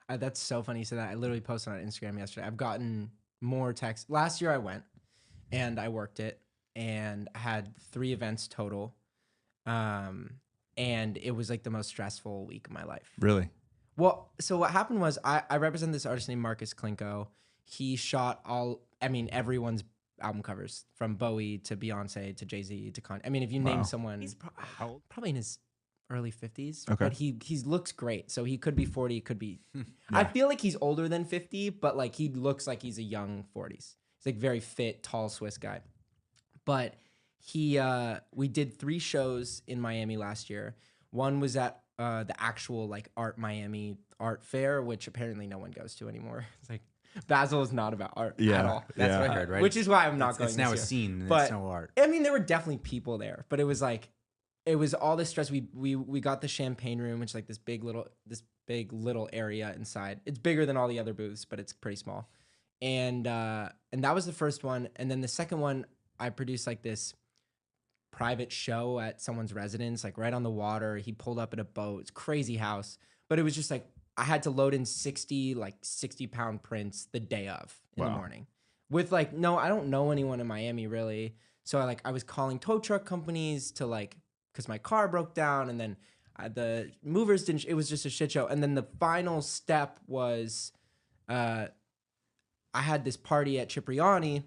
That's so funny you said that. I literally posted on Instagram yesterday. I've gotten more texts. Last year I went and I worked it and I had 3 events total. And it was like the most stressful week of my life. Really? Well, so what happened was I represent this artist named Marcus Klinko. He shot everyone's album covers from Bowie to Beyonce to Jay-Z to Kanye. I mean, if you name someone, he's probably in his early 50s, Okay. but he looks great. So he could be 40, could be. I feel like he's older than 50, but like he looks like he's a young 40s. He's like very fit, tall Swiss guy. But we did 3 shows in Miami last year. One was at the actual like Art Miami art fair, which apparently no one goes to anymore. It's like Basel is not about art at all. That's what I heard, right? Which is why I'm not going. It's now this a year. scene, and But it's no art. I mean, there were definitely people there, but it was all this stress. We got the champagne room, which is like this big little area inside. It's bigger than all the other booths, but it's pretty small. And that was the first one. And then the second one, I produced like this private show at someone's residence, like right on the water. He pulled up in a boat. It's a crazy house, but it was just like I had to load in 60-pound prints the day of in the morning. With like, no, I don't know anyone in Miami really. So I was calling tow truck companies to like, because my car broke down, and then the movers didn't. It was just a shit show. And then the final step was, I had this party at Cipriani,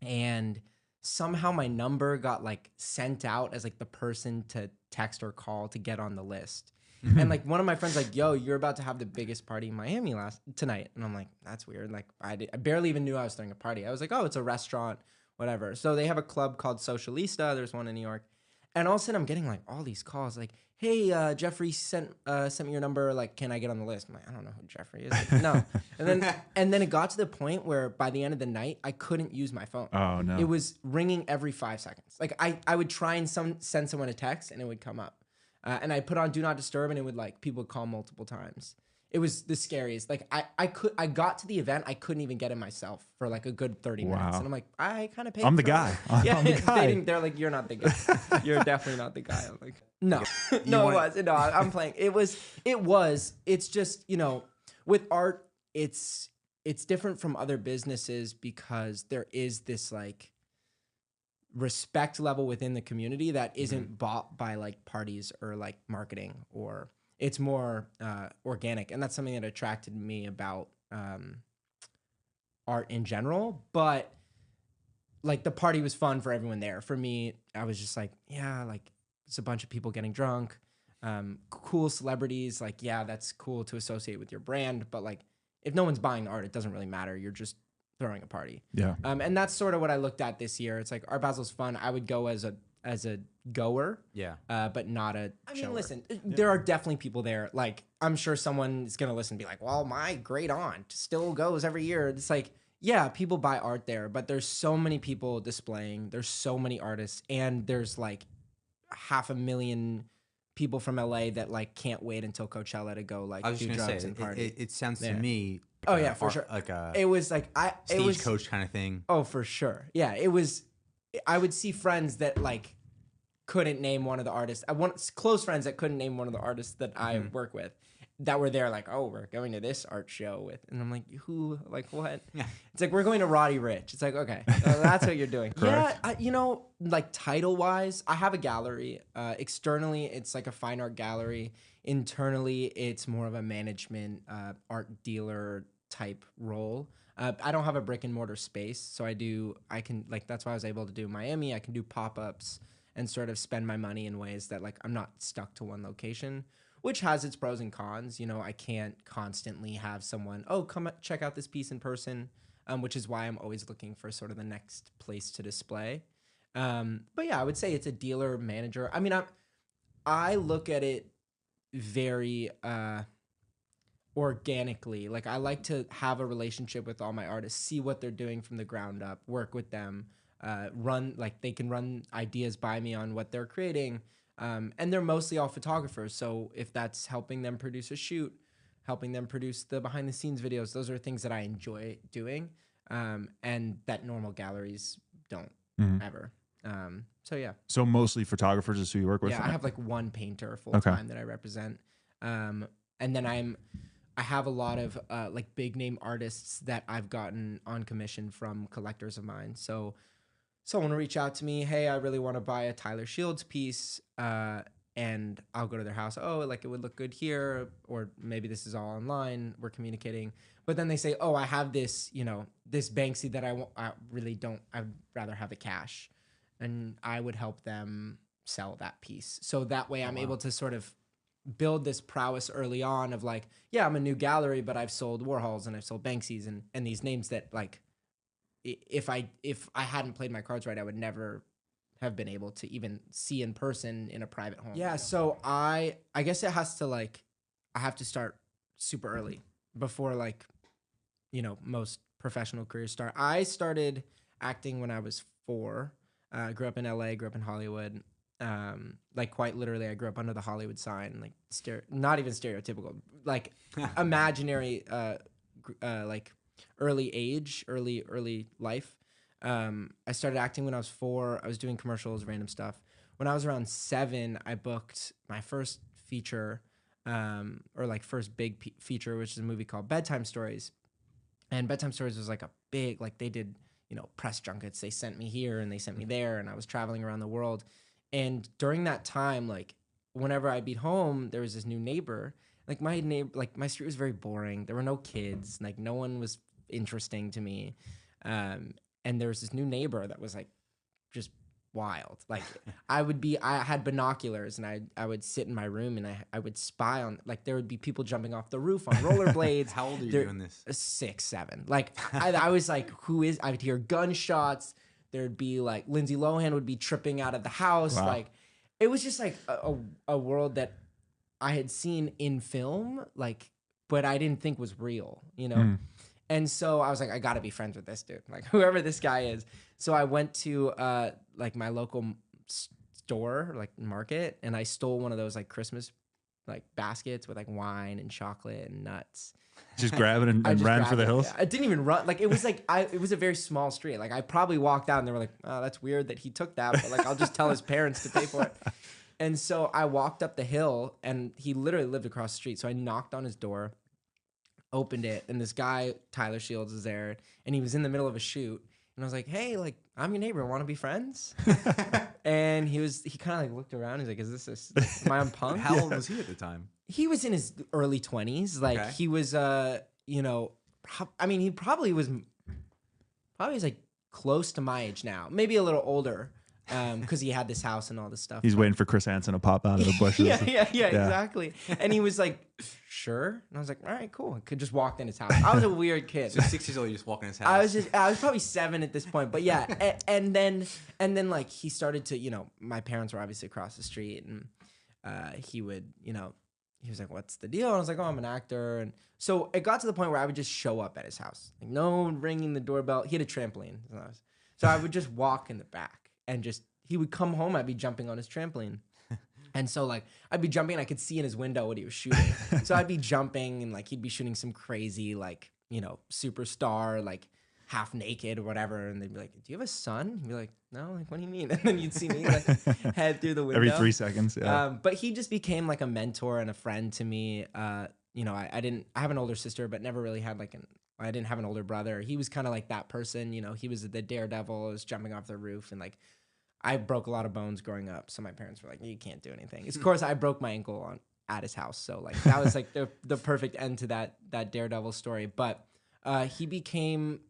and somehow my number got like sent out as like the person to text or call to get on the list. And like one of my friends like, yo, you're about to have the biggest party in Miami tonight. And I'm like, that's weird. Like I barely even knew I was throwing a party. I was like, oh, it's a restaurant, whatever. So they have a club called Socialista. There's one in New York. And all of a sudden I'm getting like all these calls like, hey, Jeffrey sent me your number. Like, can I get on the list? I'm like, I don't know who Jeffrey is. Like, no. And then it got to the point where by the end of the night, I couldn't use my phone. Oh, no. It was ringing every 5 seconds. Like I would try and send someone a text and it would come up. And I put on Do Not Disturb and it would like, people would call multiple times. It was the scariest. Like I got to the event, I couldn't even get in myself for like a good 30 minutes. And I'm like, I kind of paid. I'm the guy. Yeah, I'm the guy. they're like, you're not the guy. You're definitely not the guy. I'm like, no, no, I'm playing. It's just, with art, it's different from other businesses because there is this like respect level within the community that isn't bought by like parties or like marketing, or it's more organic. And that's something that attracted me about art in general. But like the party was fun for everyone there. For me, I was just like, yeah, like it's a bunch of people getting drunk, cool celebrities. Like, yeah, that's cool to associate with your brand. But like, if no one's buying the art, it doesn't really matter. You're just throwing a party. Yeah. And that's sort of what I looked at this year. It's like Art Basel's fun. I would go as a goer. Yeah. But not a shower. Listen, there are definitely people there. Like, I'm sure someone is going to listen and be like, well, my great aunt still goes every year. It's like, yeah, people buy art there, but there's so many people displaying. There's so many artists, and there's like 500,000 people from LA that like can't wait until Coachella to go like do drugs and party. It sounds to me. Oh yeah, for sure. Like a it was like stagecoach kind of thing. Oh, for sure. Yeah, it was. I would see friends that like couldn't name one of the artists. I want close friends that couldn't name one of the artists that I work with, that were there. Like, oh, we're going to this art show with, and I'm like, who? Like, what? Yeah. It's like we're going to Roddy Ricch. It's like, okay, that's what you're doing. Yeah, like title wise, I have a gallery. Externally, it's like a fine art gallery. Internally, it's more of a management art dealer type role. I don't have a brick and mortar space, so that's why I was able to do Miami. I can do pop-ups and sort of spend my money in ways that like I'm not stuck to one location, which has its pros and cons. I can't constantly have someone, come check out this piece in person, which is why I'm always looking for sort of the next place to display. But yeah, I would say it's a dealer manager. I mean, I look at it very organically. Like, I like to have a relationship with all my artists, see what they're doing from the ground up, work with them, they can run ideas by me on what they're creating. And they're mostly all photographers. So if that's helping them produce a shoot, helping them produce the behind the scenes videos, those are things that I enjoy doing. And that normal galleries don't ever. So yeah. So mostly photographers is who you work with? Yeah, I have like one painter full time that I represent. And then I have a lot of like big name artists that I've gotten on commission from collectors of mine. So someone will reach out to me, hey, I really want to buy a Tyler Shields piece, and I'll go to their house. Oh, like it would look good here, or maybe this is all online. We're communicating, but then they say, oh, I have this, this Banksy that I really don't. I'd rather have it cash, and I would help them sell that piece. So that way, I'm able to sort of build this prowess early on of like, yeah, I'm a new gallery, but I've sold Warhols and I've sold Banksys and these names that like, if I hadn't played my cards right, I would never have been able to even see in person in a private home. Yeah, so I guess it has to like, I have to start super early before like, most professional careers start. I started acting when I was 4. I grew up in LA, grew up in Hollywood. Like quite literally, I grew up under the Hollywood sign, like not even stereotypical, like imaginary, like early life. I started acting when I was 4. I was doing commercials, random stuff. When I was around 7, I booked my first feature, or like first big feature, which is a movie called Bedtime Stories. And Bedtime Stories was like a big, like they did, press junkets. They sent me here and they sent me there, and I was traveling around the world. And during that time, like whenever I'd be home, there was this new neighbor. Like my street was very boring. There were no kids. Like no one was interesting to me. And there was this new neighbor that was like just wild. Like I had binoculars and I would sit in my room and I would spy on, like there would be people jumping off the roof on rollerblades. How old are you doing this? 6, 7. Like I was like, I would hear gunshots. There'd be like Lindsay Lohan would be tripping out of the house. Wow. Like it was just like a world that I had seen in film, like, but I didn't think was real, And so I was like, I gotta be friends with this dude, like whoever this guy is. So I went to like my local store, like market, and I stole one of those like Christmas like baskets with like wine and chocolate and nuts. Just grab it and I just ran grabbed for the it. hills. Yeah. I didn't even run. Like it was like it was a very small street. Like I probably walked out and they were like, "Oh, that's weird that he took that." But like I'll just tell his parents to pay for it. And so I walked up the hill, and he literally lived across the street. So I knocked on his door, opened it, and this guy Tyler Shields was there, and he was in the middle of a shoot. And I was like, "Hey, like I'm your neighbor. Want to be friends?" And he kind of like looked around. He's like, "Is this am I on punk?" How old was he at the time? He was in his early 20s. Like Okay. he was, I mean, he probably was like close to my age now, maybe a little older, because he had this house and all this stuff. He's waiting for Chris Hansen to pop out of the bushes. yeah, exactly. And he was like, "Sure," and I was like, "All right, cool." I could just walk in his house. I was a weird kid. So 6 years old, you just walk in his house. I was probably 7 at this point, but yeah. And then like he started to, my parents were obviously across the street, and he would, he was like, "What's the deal?" And I was like, "Oh, I'm an actor." And so it got to the point where I would just show up at his house, like no ringing the doorbell. He had a trampoline, so I would just walk in the back, and he would come home. I'd be jumping on his trampoline. And so like I'd be jumping and I could see in his window what he was shooting. So I'd be jumping and like he'd be shooting some crazy like, superstar, like half naked or whatever. And they'd be like, "Do you have a son?" He'd be like, "No." Like, "What do you mean?" And then you'd see me like head through the window. Every 3 seconds. Yeah. But he just became like a mentor and a friend to me. I have an older sister, but never really had I didn't have an older brother. He was kind of like that person, he was the daredevil, was jumping off the roof, and like I broke a lot of bones growing up. So my parents were like, "You can't do anything." Of course, I broke my ankle at his house. So like that was like the perfect end to that daredevil story. But he became,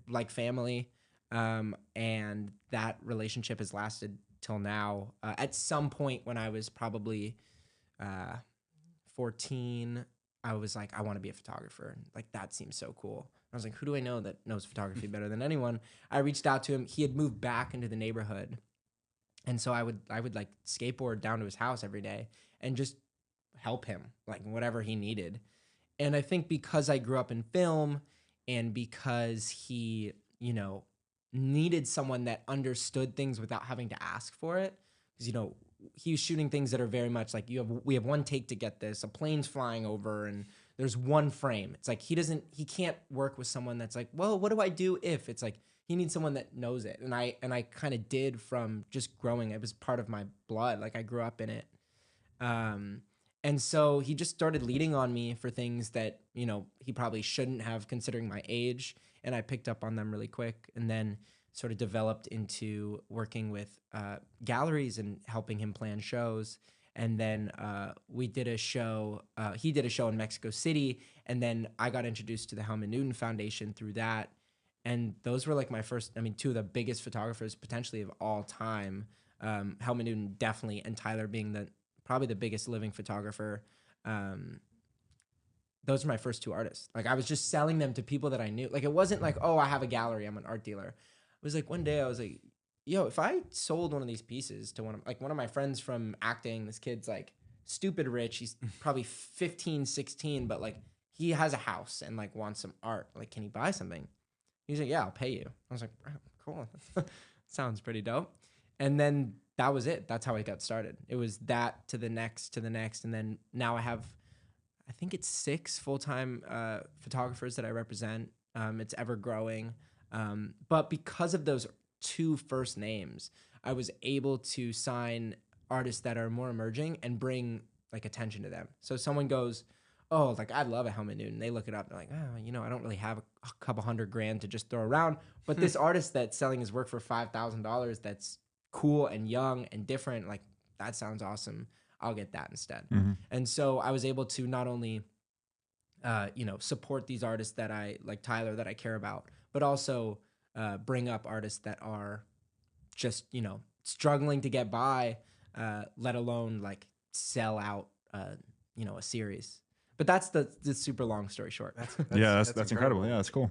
like family. And that relationship has lasted till now. At some point when I was probably 14, I was like, I want to be a photographer. Like that seems so cool. I was like, who do I know that knows photography better than anyone? I reached out to him. He had moved back into the neighborhood. And so I would like skateboard down to his house every day and just help him, like whatever he needed. And I think because I grew up in film and because he, needed someone that understood things without having to ask for it. Because, he was shooting things that are very much like we have one take to get this, a plane's flying over and there's one frame. It's like he can't work with someone that's like, well, what do I do if? It's like he needs someone that knows it. And I kind of did from just growing. It was part of my blood. Like I grew up in it. And And so he just started leading on me for things that, he probably shouldn't have considering my age. And I picked up on them really quick, and then sort of developed into working with galleries and helping him plan shows. And then we did a show, he did a show in Mexico City. And then I got introduced to the Helmut Newton Foundation through that. And those were like my first, two of the biggest photographers potentially of all time. Helmut Newton definitely, and Tyler being probably the biggest living photographer. Those are my first two artists. Like I was just selling them to people that I knew. Like it wasn't like, oh, I have a gallery, I'm an art dealer. It was like one day I was like, yo, if I sold one of these pieces to one of my friends from acting, this kid's like stupid rich. He's probably 15, 16, but like he has a house and like wants some art. Like, can he buy something? He's like, yeah, I'll pay you. I was like, cool. Sounds pretty dope. And then that was it. That's how I got started. It was that to the next. And then now I think it's 6 full-time photographers that I represent. It's ever growing. But because of those 2 first names, I was able to sign artists that are more emerging and bring like attention to them. So someone goes, oh, like I love a Helmut Newton. They look it up. They're like, oh, I don't really have a couple $100,000 to just throw around. But this artist that's selling his work for $5,000 that's cool and young and different, like that sounds awesome. I'll get that instead. Mm-hmm. And so I was able to not only, support these artists that I like Tyler that I care about, but also bring up artists that are just, struggling to get by, let alone like sell out, a series. But that's the super long story short. That's incredible. Yeah, that's cool.